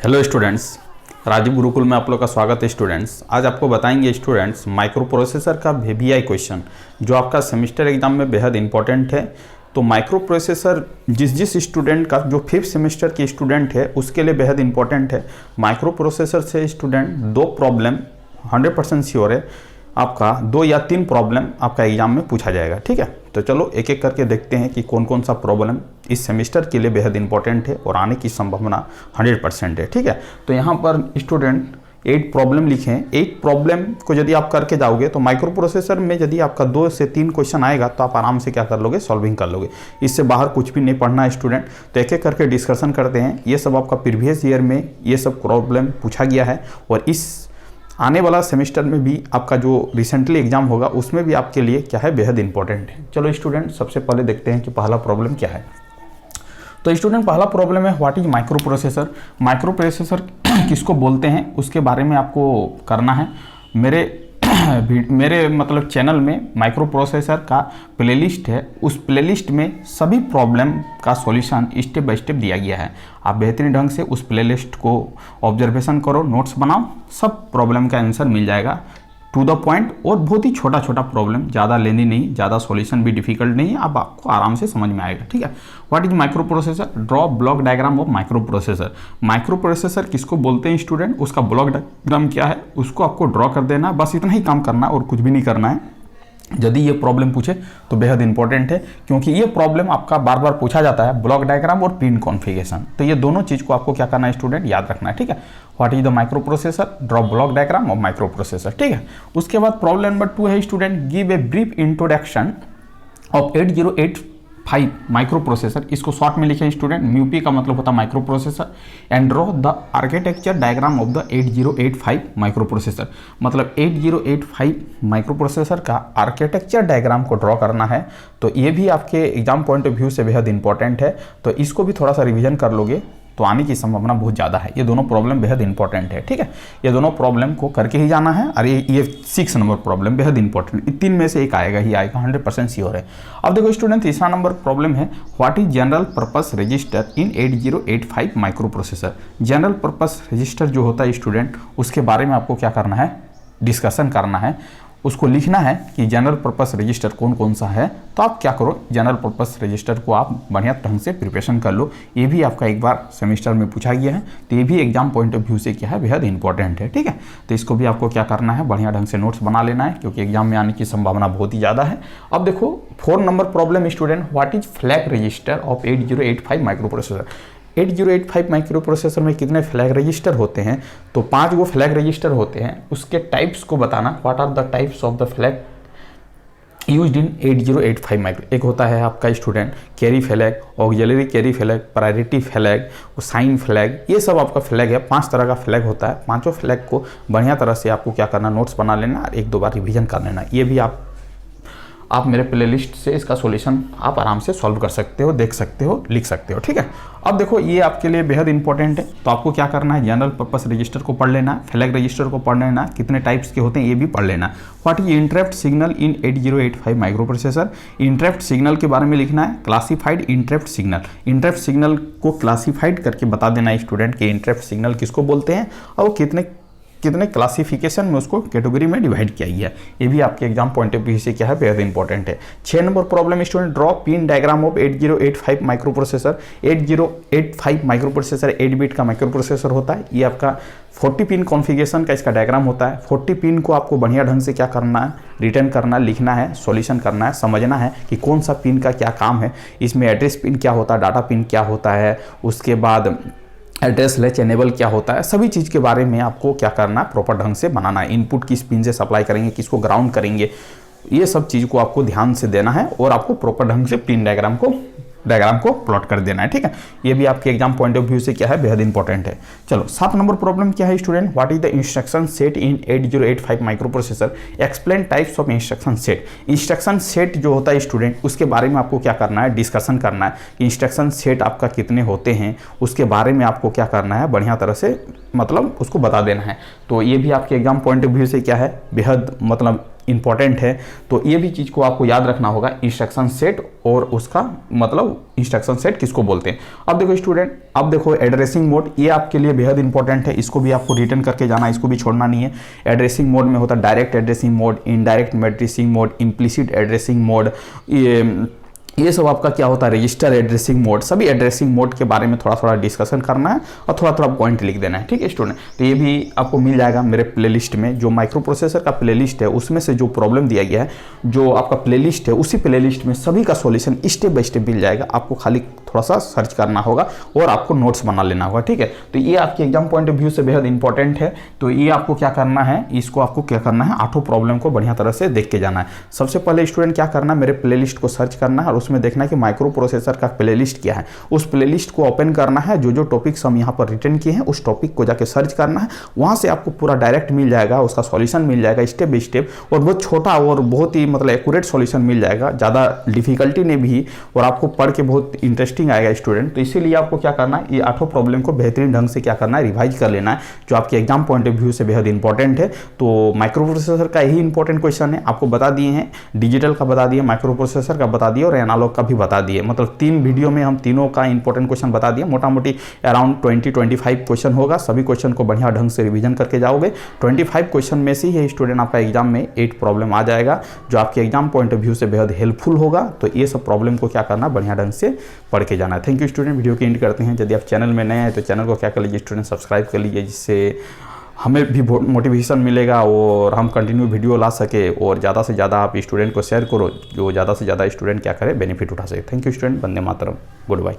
Hello students, Rajiv Gurukul में आप लोग का स्वागत है। स्टूडेंट्स, आज आपको बताएंगे स्टूडेंट्स माइक्रो प्रोसेसर का वीबीआई क्वेश्चन जो आपका सेमेस्टर एग्जाम में बेहद इंपॉर्टेंट है। तो माइक्रो प्रोसेसर जिस स्टूडेंट का जो 5th सेमेस्टर की स्टूडेंट है उसके लिए बेहद इंपॉर्टेंट है। माइक्रो प्रोसेसर से स्टूडेंट 2 प्रॉब्लम 100% श्योर है, आपका 2 या 3 प्रॉब्लम आपका एग्जाम में पूछा जाएगा। ठीक है, तो चलो एक एक करके देखते हैं कि कौन कौन सा प्रॉब्लम इस सेमेस्टर के लिए बेहद इंपॉर्टेंट है और आने की संभावना 100% है। ठीक है, तो यहाँ पर स्टूडेंट 8 प्रॉब्लम लिखे हैं। 8 प्रॉब्लम को यदि आप करके जाओगे तो माइक्रो प्रोसेसर में यदि आपका 2 से 3 क्वेश्चन आएगा तो आप आराम से क्या कर लोगे, सॉल्विंग कर लोगे। इससे बाहर कुछ भी नहीं पढ़ना है स्टूडेंट। तो एक एक करके डिस्कशन करते हैं। ये सब आपका प्रीवियस ईयर में ये सब प्रॉब्लम पूछा गया है और इस आने वाला सेमेस्टर में भी आपका जो रिसेंटली एग्जाम होगा उसमें भी आपके लिए क्या है, बेहद इंपॉर्टेंट है। चलो स्टूडेंट, सबसे पहले देखते हैं कि पहला प्रॉब्लम क्या है। तो स्टूडेंट, पहला प्रॉब्लम है what is micro processor. Micro processor किसको बोलते हैं उसके बारे में आपको करना है। मेरे मतलब चैनल में माइक्रो प्रोसेसर का प्लेलिस्ट है, उस प्लेलिस्ट में सभी प्रॉब्लम का सॉल्यूशन स्टेप बाय स्टेप दिया गया है। आप बेहतरीन ढंग से उस प्लेलिस्ट को ऑब्जर्वेशन करो, नोट्स बनाओ, सब प्रॉब्लम का आंसर मिल जाएगा टू द पॉइंट और बहुत ही छोटा छोटा प्रॉब्लम, ज़्यादा लेंदी नहीं, ज़्यादा सॉल्यूशन भी डिफिकल्ट नहीं है, अब आपको आराम से समझ में आएगा। ठीक है, what is micro processor, draw block diagram of micro processor. Micro processor किसको बोलते हैं स्टूडेंट, उसका ब्लॉक डायग्राम क्या है उसको आपको ड्रॉ कर देना, बस इतना ही काम करना है और कुछ भी नहीं करना है। यदि ये प्रॉब्लम पूछे तो बेहद इंपॉर्टेंट है क्योंकि ये प्रॉब्लम आपका बार बार पूछा जाता है, ब्लॉक डायग्राम और पिन कॉन्फ़िगरेशन। तो ये दोनों चीज़ को आपको क्या करना है स्टूडेंट, याद रखना है। ठीक है, what is the micro processor, draw block diagram of micro processor. ठीक है, उसके बाद प्रॉब्लम नंबर 2 है student, give a brief introduction of 8085 micro processor. इसको शॉर्ट में लिखे स्टूडेंट, म्यूपी का मतलब होता है micro processor, and draw the architecture diagram of the 8085 micro processor. मतलब 8085 माइक्रो प्रोसेसर का आर्किटेक्चर डायग्राम को ड्रॉ करना है। तो ये भी आपके एग्जाम पॉइंट ऑफ व्यू से बेहद इंपॉर्टेंट है, तो इसको भी थोड़ा सा रिविजन कर लोगे तो आने की संभावना बहुत ज़्यादा है। ये दोनों प्रॉब्लम बेहद इंपॉर्टेंट है। ठीक है, ये दोनों प्रॉब्लम को करके ही जाना है। और ये 6 नंबर प्रॉब्लम बेहद इंपॉर्टेंट, 3 में से एक आएगा ही आएगा, 100% श्योर है। अब देखो स्टूडेंट, तीसरा नंबर प्रॉब्लम है what is general purpose register in 8085 micro processor. General purpose register जो होता है स्टूडेंट, उसके बारे में आपको क्या करना है, डिस्कशन करना है। उसको लिखना है कि जनरल पर्पस रजिस्टर कौन कौन सा है। तो आप क्या करो, जनरल पर्पस रजिस्टर को आप बढ़िया ढंग से प्रिपरेशन कर लो। ये भी आपका एक बार सेमेस्टर में पूछा गया है, तो ये भी एग्जाम पॉइंट ऑफ व्यू से क्या है, बेहद इंपॉर्टेंट है। ठीक है, तो इसको भी आपको क्या करना है, बढ़िया ढंग से नोट्स बना लेना है क्योंकि एग्जाम में आने की संभावना बहुत ही ज़्यादा है। अब देखो 4 number problem student, what is flag register of 8085 micro processor. 8085 micro processor में कितने फ्लैग रजिस्टर होते हैं, तो 5 वो फ्लैग रजिस्टर होते हैं। उसके टाइप्स को बताना, what are the types of the flag used in 8085 micro. एक होता है आपका student carry flag, auxiliary carry flag, priority flag, sign flag, ये सब आपका फ्लैग है। 5 तरह का फ्लैग होता है। 5 फ्लैग को बढ़िया तरह से आपको क्या करना, नोट्स बना लेना और 1-2 बार रिविजन कर लेना। ये भी आप मेरे प्लेलिस्ट से इसका सॉल्यूशन आप आराम से सॉल्व कर सकते हो, देख सकते हो, लिख सकते हो। ठीक है, अब देखो ये आपके लिए बेहद इंपॉर्टेंट है। तो आपको क्या करना है, जनरल पर्पस रजिस्टर को पढ़ लेना, फ्लैग रजिस्टर को पढ़ लेना, कितने टाइप्स के होते हैं ये भी पढ़ लेना। What is interrupt signal in 8085 micro processor. Interrupt signal के बारे में लिखना है, classified interrupt signal. Interrupt signal को क्लासिफाइड करके बता देना है स्टूडेंट कि इंटरप्ट सिग्नल किसको बोलते हैं और कितने क्लासिफिकेशन में उसको कैटेगरी में डिवाइड किया गया है। ये भी आपके एग्जाम पॉइंट ऑफ व्यू से क्या है, बेहद इंपॉर्टेंट है। 6 number problem student, draw pin diagram of 8085 micro processor. 8085 micro processor 8 bit का माइक्रो प्रोसेसर होता है। ये आपका 40 पिन कॉन्फ़िगरेशन का इसका डायग्राम होता है। 40 पिन को आपको बढ़िया ढंग से क्या करना है, रिटर्न करना, लिखना है, सॉल्यूशन करना है, समझना है कि कौन सा पिन का क्या काम है। इसमें एड्रेस पिन क्या होता है, डाटा पिन क्या होता है, उसके बाद एड्रेस लैच एनेबल क्या होता है, सभी चीज़ के बारे में आपको क्या करना है, प्रॉपर ढंग से बनाना है। इनपुट किस पिन से सप्लाई करेंगे, किसको ग्राउंड करेंगे, ये सब चीज़ को आपको ध्यान से देना है और आपको प्रॉपर ढंग से पिन डायग्राम को प्लॉट कर देना है। ठीक है, ये भी आपके एग्जाम पॉइंट ऑफ व्यू से क्या है, बेहद इंपॉर्टेंट है। चलो 7 नंबर प्रॉब्लम क्या है student, what is the instruction set in 8085 micro processor. Explain types of instruction set. Instruction set जो होता है स्टूडेंट, उसके बारे में आपको क्या करना है, डिस्कशन करना है कि इंस्ट्रक्शन सेट आपका कितने होते हैं, उसके बारे में आपको क्या करना है, बढ़िया तरह से मतलब उसको बता देना है। तो ये भी आपके एग्जाम पॉइंट ऑफ व्यू से क्या है, बेहद मतलब इंपॉर्टेंट है। तो ये भी चीज़ को आपको याद रखना होगा, इंस्ट्रक्शन सेट और उसका मतलब इंस्ट्रक्शन सेट किसको बोलते हैं। अब देखो स्टूडेंट, अब देखो एड्रेसिंग मोड, ये आपके लिए बेहद इंपॉर्टेंट है, इसको भी आपको रिटर्न करके जाना, इसको भी छोड़ना नहीं है। एड्रेसिंग मोड में होता है direct addressing mode, indirect addressing mode, implicit addressing mode, ये सब आपका क्या होता है, रजिस्टर एड्रेसिंग मोड। सभी एड्रेसिंग मोड के बारे में थोड़ा थोड़ा डिस्कशन करना है और थोड़ा थोड़ा पॉइंट लिख देना है, ठीक है स्टूडेंट। तो ये भी आपको मिल जाएगा मेरे प्लेलिस्ट में, जो माइक्रो प्रोसेसर का प्लेलिस्ट है उसमें से जो प्रॉब्लम दिया गया है, जो आपका प्लेलिस्ट है उसी प्लेलिस्ट में सभी का सॉल्यूशन स्टेप बाय स्टेप मिल जाएगा। आपको खाली थोड़ा सा सर्च करना होगा और आपको नोट्स बना लेना होगा, ठीक है। तो ये आपके एग्जाम पॉइंट ऑफ व्यू से बेहद इंपॉर्टेंट है। तो ये आपको क्या करना है, इसको आपको क्या करना है, 8 प्रॉब्लम को बढ़िया तरह से देख के जाना है। सबसे पहले स्टूडेंट क्या करना है, मेरे प्लेलिस्ट को सर्च करना है और उसमें देखना है कि माइक्रो प्रोसेसर का प्लेलिस्ट क्या है। उस प्लेलिस्ट को ओपन करना है, जो जो टॉपिक्स हम यहाँ पर रिटर्न किए हैं उस टॉपिक को जाके सर्च करना है। वहाँ से आपको पूरा डायरेक्ट मिल जाएगा, उसका सॉल्यूशन मिल जाएगा स्टेप बाय स्टेप, और बहुत छोटा और बहुत ही मतलब एक्यूरेट सॉल्यूशन मिल जाएगा, ज़्यादा डिफिकल्टी नहीं भी, और आपको पढ़ के बहुत इंटरेस्टिंग आएगा स्टूडेंट। तो इसीलिए आपको क्या करना है, ये 8 प्रॉब्लम को बेहतरीन ढंग से क्या करना है, रिवाइज कर लेना है, जो आपके एग्जाम पॉइंट ऑफ व्यू से बेहद इंपॉर्टेंट है। तो माइक्रो प्रोसेसर का यही इंपॉर्टेंट क्वेश्चन है, आपको बता दिए हैं, डिजिटल का बता दिए, माइक्रो प्रोसेसर का बता दिए और एनालॉग का भी बता दिए। मतलब 3 वीडियो में हम तीनों का इंपॉर्टेंट क्वेश्चन बता दिए। मोटा मोटी अराउंड 20-25 क्वेश्चन होगा, सभी क्वेश्चन को बढ़िया ढंग से रिवीजन करके जाओगे। 25 क्वेश्चन में से ही स्टूडेंट आपका एग्जाम में 8 प्रॉब्लम आ जाएगा, जो आपके एग्जाम पॉइंट ऑफ व्यू से बेहद हेल्पफुल होगा। तो ये सब प्रॉब्लम को क्या करना, बढ़िया ढंग से पढ़ के जाना है। थैंक यू स्टूडेंट, वीडियो की एंड करते हैं। यदि आप चैनल में नए हैं तो चैनल को क्या कर लीजिए स्टूडेंट, सब्सक्राइब कर लीजिए, जिससे हमें भी मोटिवेशन मिलेगा और हम कंटिन्यू वीडियो ला सके, और ज़्यादा से ज़्यादा आप स्टूडेंट को शेयर करो, जो ज़्यादा से ज़्यादा स्टूडेंट क्या करे, बेनिफिट उठा सके। Thank you student, Vande Mataram, good bye.